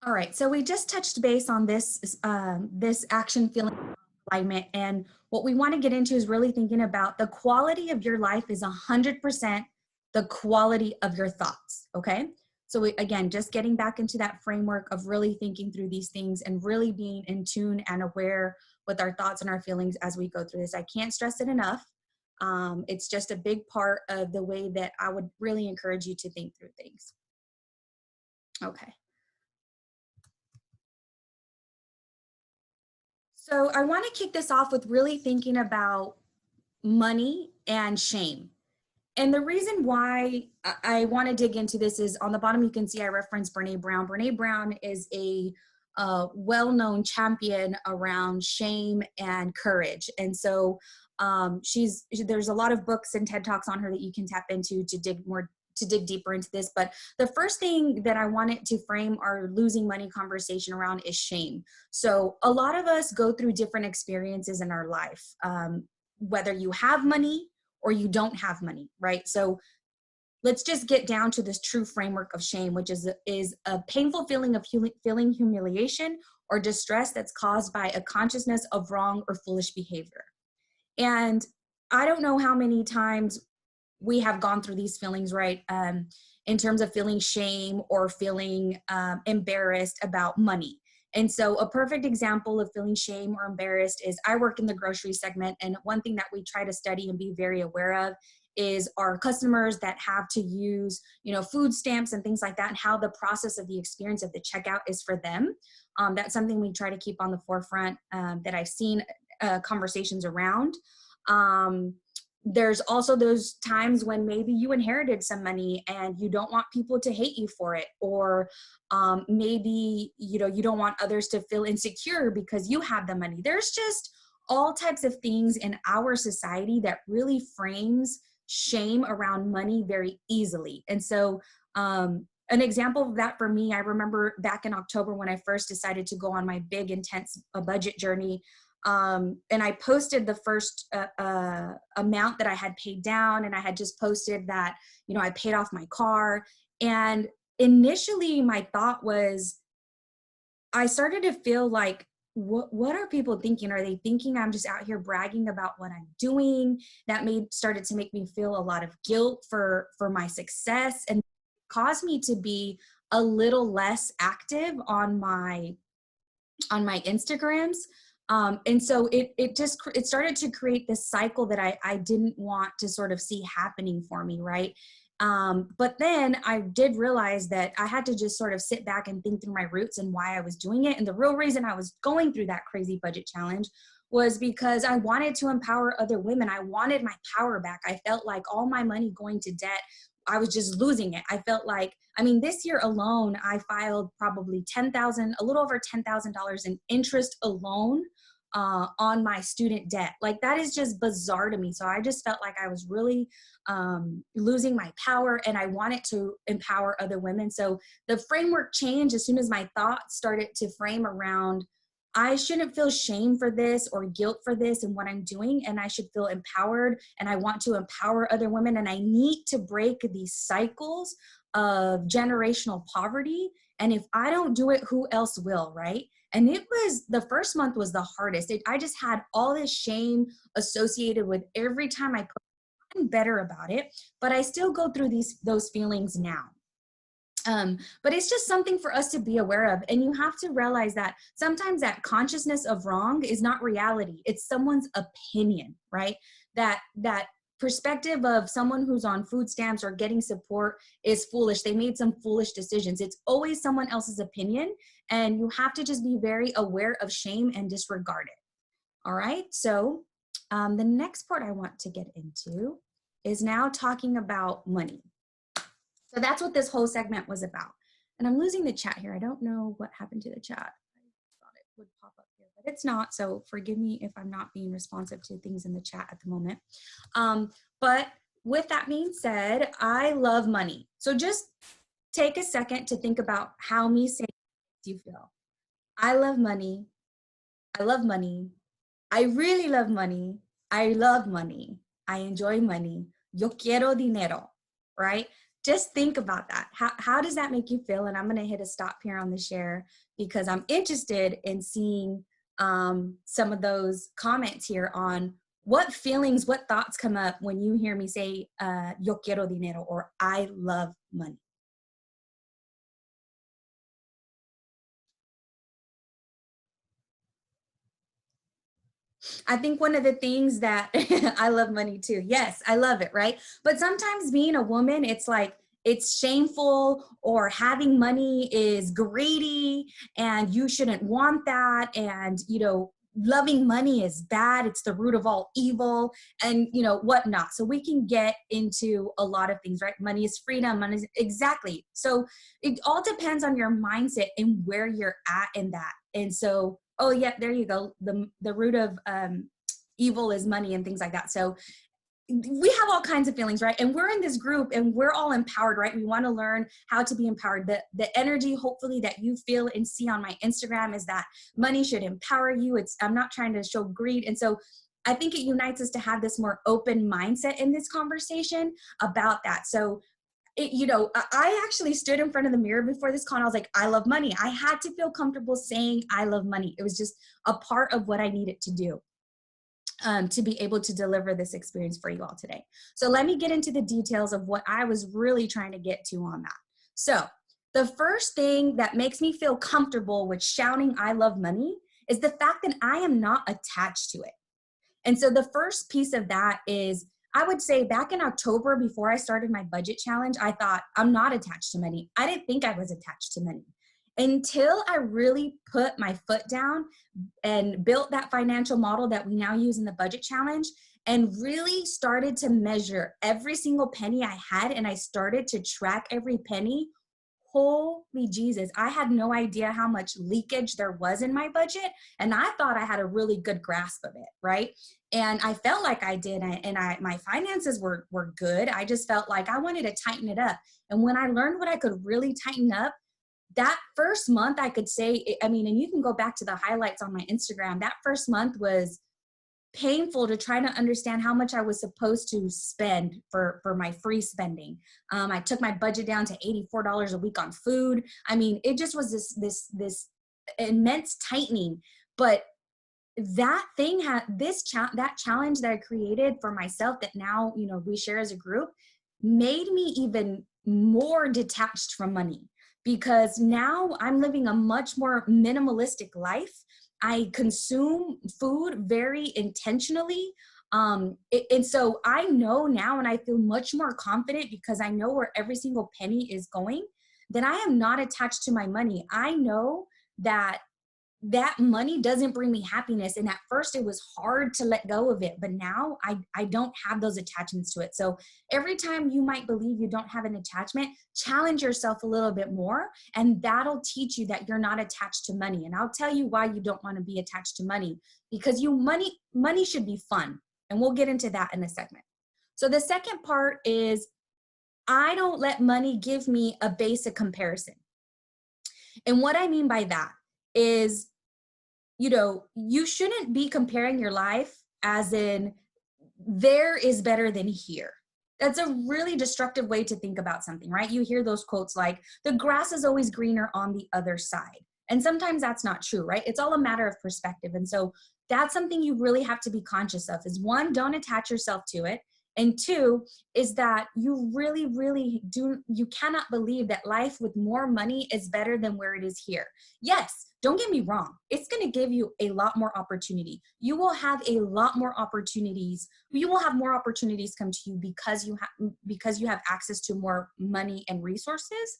All right, so we just touched base on this action feeling alignment, and what we want to get into is really thinking about the quality of your life is 100% the quality of your thoughts. Okay, so again, just getting back into that framework of really thinking through these things and really being in tune and aware with our thoughts and our feelings as we go through this. I can't stress it enough. It's just a big part of the way that I would really encourage you to think through things. Okay. So I want to kick this off with really thinking about money and shame. And the reason why I want to dig into this is on the bottom, you can see I reference Brene Brown. Brene Brown is a well-known champion around shame and courage. And so there's a lot of books and TED Talks on her that you can tap into to dig deeper into this. But the first thing that I wanted to frame our losing money conversation around is shame. So a lot of us go through different experiences in our life, whether you have money or you don't have money, right? So let's just get down to this true framework of shame, which is a painful feeling of feeling humiliation or distress that's caused by a consciousness of wrong or foolish behavior. And I don't know how many times we have gone through these feelings, right? In terms of feeling shame or feeling embarrassed about money. And so a perfect example of feeling shame or embarrassed is I work in the grocery segment. And one thing that we try to study and be very aware of is our customers that have to use, food stamps and things like that, and how the process of the experience of the checkout is for them. That's something we try to keep on the forefront that I've seen conversations around. There's also those times when maybe you inherited some money and you don't want people to hate you for it, or maybe you don't want others to feel insecure because you have the money. There's just all types of things in our society that really frames shame around money very easily. And so an example of that for me, I remember back in October when I first decided to go on my big intense budget journey. And I posted the first amount that I had paid down, and I had just posted that, I paid off my car. And initially my thought was, I started to feel like, what are people thinking? Are they thinking I'm just out here bragging about what I'm doing? That started to make me feel a lot of guilt for my success, and caused me to be a little less active on my Instagrams. And so it started to create this cycle that I didn't want to sort of see happening for me, right? But then I did realize that I had to just sort of sit back and think through my roots and why I was doing it. And the real reason I was going through that crazy budget challenge was because I wanted to empower other women. I wanted my power back. I felt like all my money going to debt, I was just losing it. I felt like, this year alone, I filed probably a little over $10,000 in interest alone on my student debt. Like, that is just bizarre to me. So I just felt like I was really losing my power, and I wanted to empower other women. So the framework changed as soon as my thoughts started to frame around, I shouldn't feel shame for this or guilt for this and what I'm doing, and I should feel empowered, and I want to empower other women, and I need to break these cycles of generational poverty. And if I don't do it, who else will, right? And the first month was the hardest. I just had all this shame associated with every time I put better about it, but I still go through those feelings now. But it's just something for us to be aware of. And you have to realize that sometimes that consciousness of wrong is not reality. It's someone's opinion, right? That perspective of someone who's on food stamps or getting support is foolish. They made some foolish decisions. It's always someone else's opinion. And you have to just be very aware of shame and disregard it. All right. So the next part I want to get into is now talking about money. So that's what this whole segment was about. And I'm losing the chat here. I don't know what happened to the chat. I thought it would pop up here, but it's not. So forgive me if I'm not being responsive to things in the chat at the moment. But with that being said, I love money. So just take a second to think about how me saying makes you feel. I love money. I love money. I really love money. I love money. I enjoy money. Yo quiero dinero, right? Just think about that. How does that make you feel? And I'm going to hit a stop here on the share because I'm interested in seeing some of those comments here on what feelings, what thoughts come up when you hear me say, yo quiero dinero, or I love money. I think one of the things that I love money too. Yes, I love it, right? But sometimes being a woman, it's like it's shameful, or having money is greedy and you shouldn't want that. And, loving money is bad. It's the root of all evil and, whatnot. So we can get into a lot of things, right? Money is freedom. Money is exactly. So it all depends on your mindset and where you're at in that. And so, oh yeah, there you go. The root of evil is money and things like that. So we have all kinds of feelings, right? And we're in this group and we're all empowered, right? We want to learn how to be empowered. The energy, hopefully, that you feel and see on my Instagram is that money should empower you. I'm not trying to show greed. And so I think it unites us to have this more open mindset in this conversation about that. So I actually stood in front of the mirror before this call and I was like, I love money. I had to feel comfortable saying I love money. It was just a part of what I needed to do to be able to deliver this experience for you all today. So let me get into the details of what I was really trying to get to on that. So the first thing that makes me feel comfortable with shouting I love money is the fact that I am not attached to it. And so the first piece of that is, I would say back in October, before I started my budget challenge, I thought I'm not attached to money. I didn't think I was attached to money until I really put my foot down and built that financial model that we now use in the budget challenge and really started to measure every single penny I had. And I started to track every penny. Holy Jesus, I had no idea how much leakage there was in my budget. And I thought I had a really good grasp of it, right? And I felt like I did. My finances were good. I just felt like I wanted to tighten it up. And when I learned what I could really tighten up, that first month I could say, and you can go back to the highlights on my Instagram, that first month was painful to try to understand how much I was supposed to spend for my free spending. I took my budget down to $84 a week on food. It just was this immense tightening. But that thing had that challenge that I created for myself that now, we share as a group, made me even more detached from money, because now I'm living a much more minimalistic life. I consume food very intentionally. And so I know now, and I feel much more confident because I know where every single penny is going, that I am not attached to my money. I know that money doesn't bring me happiness. And at first it was hard to let go of it, but now I don't have those attachments to it. So every time you might believe you don't have an attachment, challenge yourself a little bit more, and that'll teach you that you're not attached to money. And I'll tell you why you don't want to be attached to money, because money should be fun. And we'll get into that in a segment. So the second part is, I don't let money give me a base of comparison. And what I mean by that is, you shouldn't be comparing your life as in there is better than here. That's a really destructive way to think about something, right? You hear those quotes like, the grass is always greener on the other side. And sometimes that's not true, right? It's all a matter of perspective. And so that's something you really have to be conscious of, is one, don't attach yourself to it. And two, is that you really, really you cannot believe that life with more money is better than where it is here. Yes, don't get me wrong. It's going to give you a lot more opportunity. You will have a lot more opportunities. You will have more opportunities come to you because you have access to more money and resources.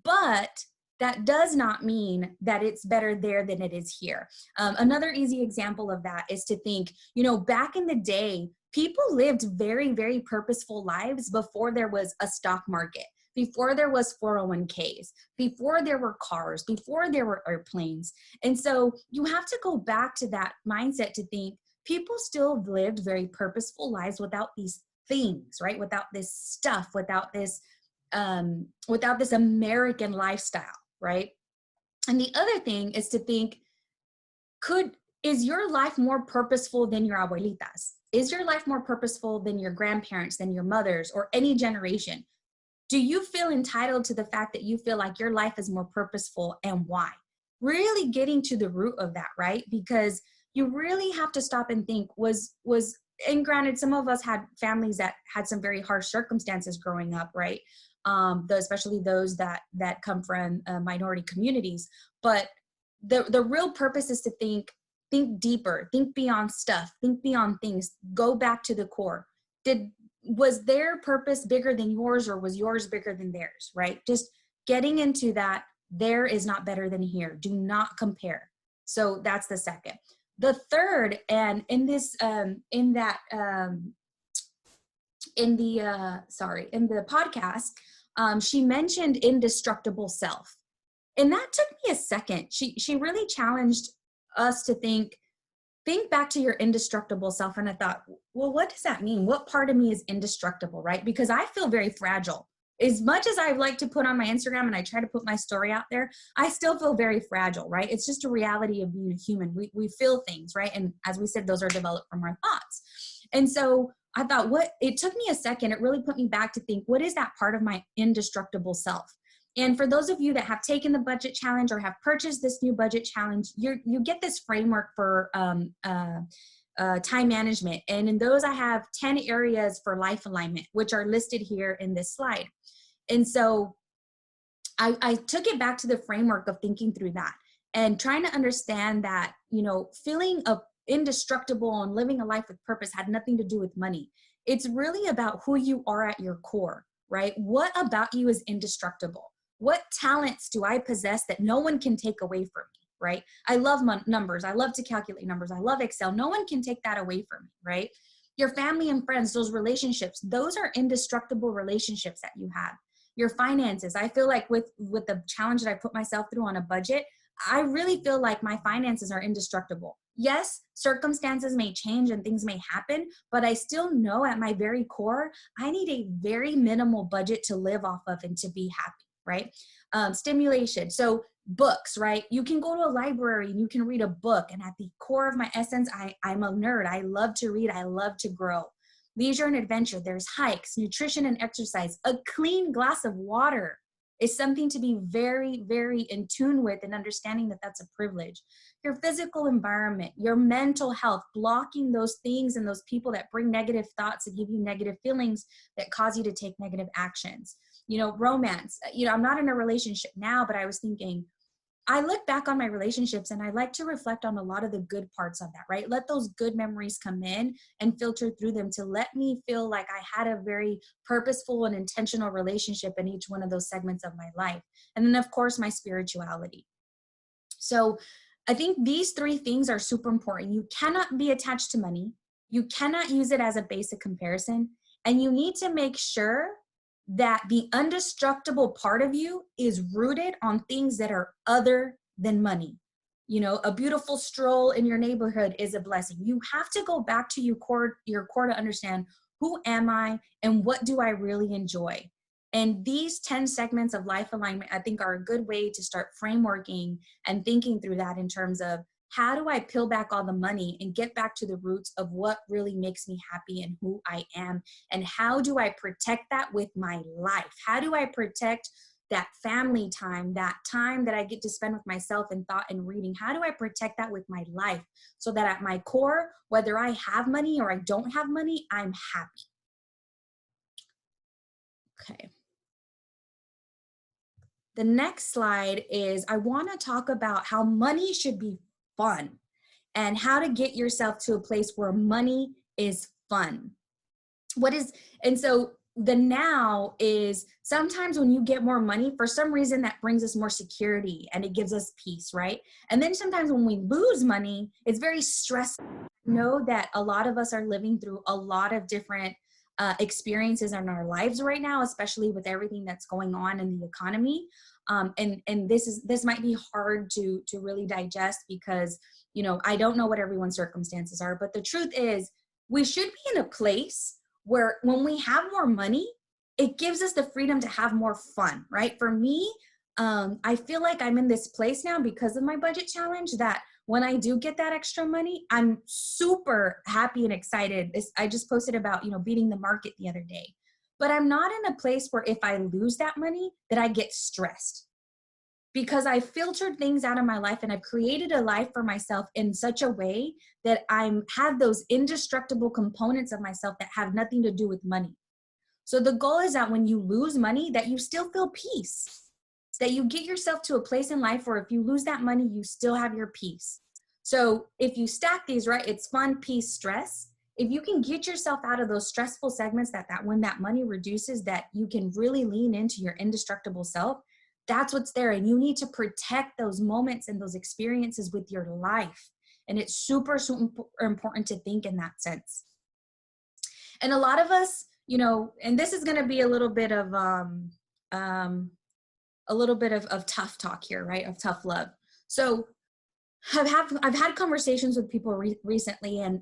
But that does not mean that it's better there than it is here. Another easy example of that is to think, back in the day, people lived very, very purposeful lives before there was a stock market, before there was 401ks, before there were cars, before there were airplanes. And so you have to go back to that mindset to think people still lived very purposeful lives without these things, right? Without this stuff, without this American lifestyle, right? And the other thing is to think, is your life more purposeful than your abuelitas? Is your life more purposeful than your grandparents, than your mothers, or any generation? Do you feel entitled to the fact that you feel like your life is more purposeful, and why? Really getting to the root of that, right? Because you really have to stop and think, and granted, some of us had families that had some very harsh circumstances growing up, right? Especially those that come from minority communities. But the real purpose is to think deeper, think beyond stuff, think beyond things, go back to the core. Was their purpose bigger than yours, or was yours bigger than theirs, right? Just getting into that, there is not better than here. Do not compare. So that's the second. The third, and in this, in the podcast, she mentioned indestructible self. And that took me a second. She really challenged us to think back to your indestructible self. And I thought, well, what does that mean? What part of me is indestructible, right? Because I feel very fragile. As much as I like to put on my Instagram and I try to put my story out there, I still feel very fragile, right? It's just a reality of being a human. We feel things, right? And as we said, those are developed from our thoughts. And so I thought, it took me a second. It really put me back to think, what is that part of my indestructible self? And for those of you that have taken the budget challenge or have purchased this new budget challenge, you get this framework for time management. And in those, I have 10 areas for life alignment, which are listed here in this slide. And so I took it back to the framework of thinking through that and trying to understand that, feeling indestructible and living a life with purpose had nothing to do with money. It's really about who you are at your core, right? What about you is indestructible? What talents do I possess that no one can take away from me, right? I love numbers. I love to calculate numbers. I love Excel. No one can take that away from me, right? Your family and friends, those relationships, those are indestructible relationships that you have. Your finances, I feel like with the challenge that I put myself through on a budget, I really feel like my finances are indestructible. Yes, circumstances may change and things may happen, but I still know at my very core, I need a very minimal budget to live off of and to be happy, right? Stimulation. So books, right? You can go to a library and you can read a book. And at the core of my essence, I'm a nerd. I love to read. I love to grow. Leisure and adventure. There's hikes, nutrition and exercise. A clean glass of water is something to be very, very in tune with, and understanding that that's a privilege. Your physical environment, your mental health, blocking those things and those people that bring negative thoughts and give you negative feelings that cause you to take negative actions. Romance. I'm not in a relationship now, but I was thinking, I look back on my relationships and I like to reflect on a lot of the good parts of that, right? Let those good memories come in and filter through them to let me feel like I had a very purposeful and intentional relationship in each one of those segments of my life. And then, of course, my spirituality. So I think these three things are super important. You cannot be attached to money. You cannot use it as a basic comparison. And you need to make sure that the indestructible part of you is rooted on things that are other than money. A beautiful stroll in your neighborhood is a blessing. You have to go back to your core to understand, who am I and what do I really enjoy? And these 10 segments of life alignment, I think, are a good way to start frameworking and thinking through that in terms of, how do I peel back all the money and get back to the roots of what really makes me happy and who I am? And how do I protect that with my life? How do I protect that family time that I get to spend with myself in thought and reading? How do I protect that with my life so that at my core, whether I have money or I don't have money, I'm happy? Okay. The next slide is, I want to talk about how money should be fun and how to get yourself to a place where money is fun. And so the now is, sometimes when you get more money, for some reason that brings us more security and it gives us peace, right? And then sometimes when we lose money, it's very stressful. Know that a lot of us are living through a lot of different experiences in our lives right now, especially with everything that's going on in the economy. And this might be hard to really digest, because I don't know what everyone's circumstances are, but the truth is, we should be in a place where when we have more money, it gives us the freedom to have more fun, right? For me, I feel like I'm in this place now because of my budget challenge, that when I do get that extra money, I'm super happy and excited. I just posted about, beating the market the other day. But I'm not in a place where if I lose that money, that I get stressed, because I filtered things out of my life and I've created a life for myself in such a way that I'm have those indestructible components of myself that have nothing to do with money. So the goal is that when you lose money, that you still feel peace, that you get yourself to a place in life where if you lose that money, you still have your peace. So if you stack these, right, it's fun, peace, stress. If you can get yourself out of those stressful segments, that when that money reduces, that you can really lean into your indestructible self, that's what's there. And you need to protect those moments and those experiences with your life. And it's super, super important to think in that sense. And a lot of us, you know, and this is going to be a little bit of tough talk here, right? Of tough love. So I've had conversations with people recently, and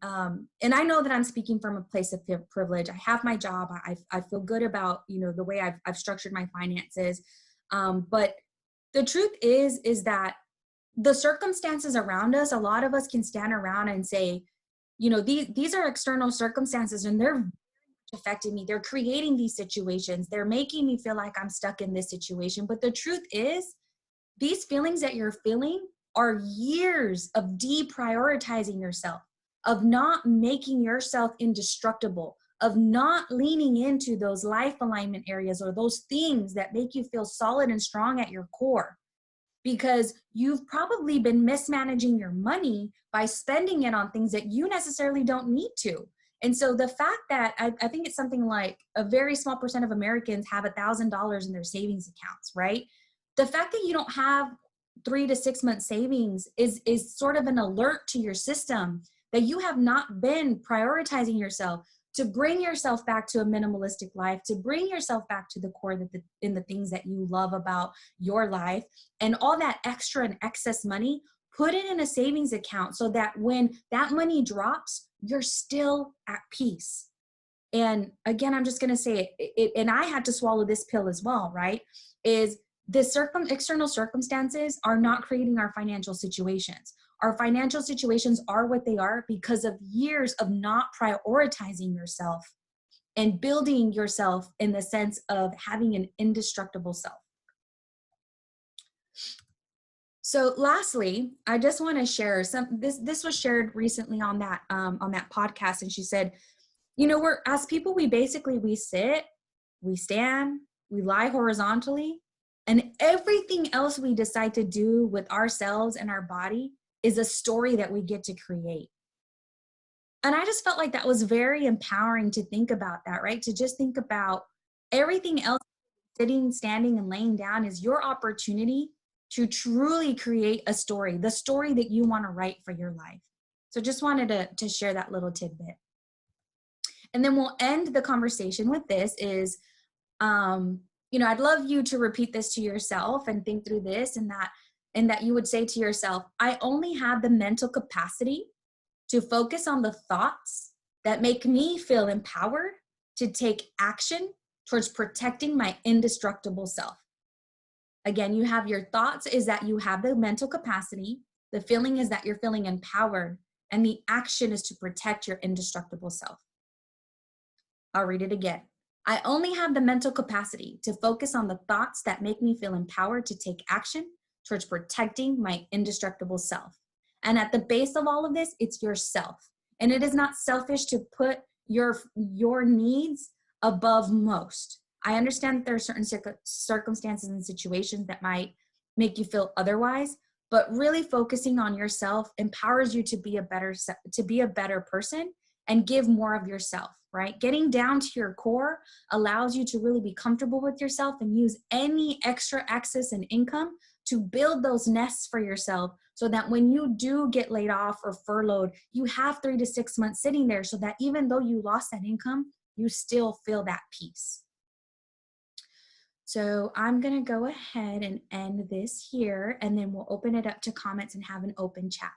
I know that I'm speaking from a place of privilege. I have my job. I feel good about, you know, the way I've structured my finances. But the truth is that the circumstances around us, a lot of us can stand around and say, you know, these are external circumstances and they're affecting me. They're creating these situations. They're making me feel like I'm stuck in this situation. But the truth is, these feelings that you're feeling are years of deprioritizing yourself, of not making yourself indestructible, of not leaning into those life alignment areas or those things that make you feel solid and strong at your core. Because you've probably been mismanaging your money by spending it on things that you necessarily don't need to. And so the fact that I think it's something like a very small percent of Americans have $1,000 in their savings accounts, right? The fact that you don't have 3 to 6 month savings is sort of an alert to your system that you have not been prioritizing yourself to bring yourself back to a minimalistic life, to bring yourself back to the core in the things that you love about your life. And all that extra and excess money, put it in a savings account so that when that money drops, you're still at peace. And again, I'm just going to say it, and I had to swallow this pill as well, right? Is the external circumstances are not creating our financial situations. Our financial situations are what they are because of years of not prioritizing yourself and building yourself in the sense of having an indestructible self. So lastly, I just want to share this was shared recently on that podcast. And she said, you know, we're, as people, we sit, we stand, we lie horizontally, and everything else we decide to do with ourselves and our body is a story that we get to create. And I just felt like that was very empowering to think about that, right? To just think about everything else, sitting, standing, and laying down is your opportunity to truly create a story, the story that you want to write for your life. So just wanted to share that little tidbit. And then we'll end the conversation with this is, you know, I'd love you to repeat this to yourself and think through this, and that you would say to yourself, I only have the mental capacity to focus on the thoughts that make me feel empowered to take action towards protecting my indestructible self. Again, you have your thoughts is that you have the mental capacity. The feeling is that you're feeling empowered, and the action is to protect your indestructible self. I'll read it again. I only have the mental capacity to focus on the thoughts that make me feel empowered to take action towards protecting my indestructible self. And at the base of all of this, it's yourself. And it is not selfish to put your needs above most. I understand that there are certain circumstances and situations that might make you feel otherwise, but really focusing on yourself empowers you to be a better person and give more of yourself, right? Getting down to your core allows you to really be comfortable with yourself and use any extra access and income to build those nests for yourself so that when you do get laid off or furloughed, you have 3 to 6 months sitting there so that even though you lost that income, you still feel that peace. So I'm going to go ahead and end this here, and then we'll open it up to comments and have an open chat.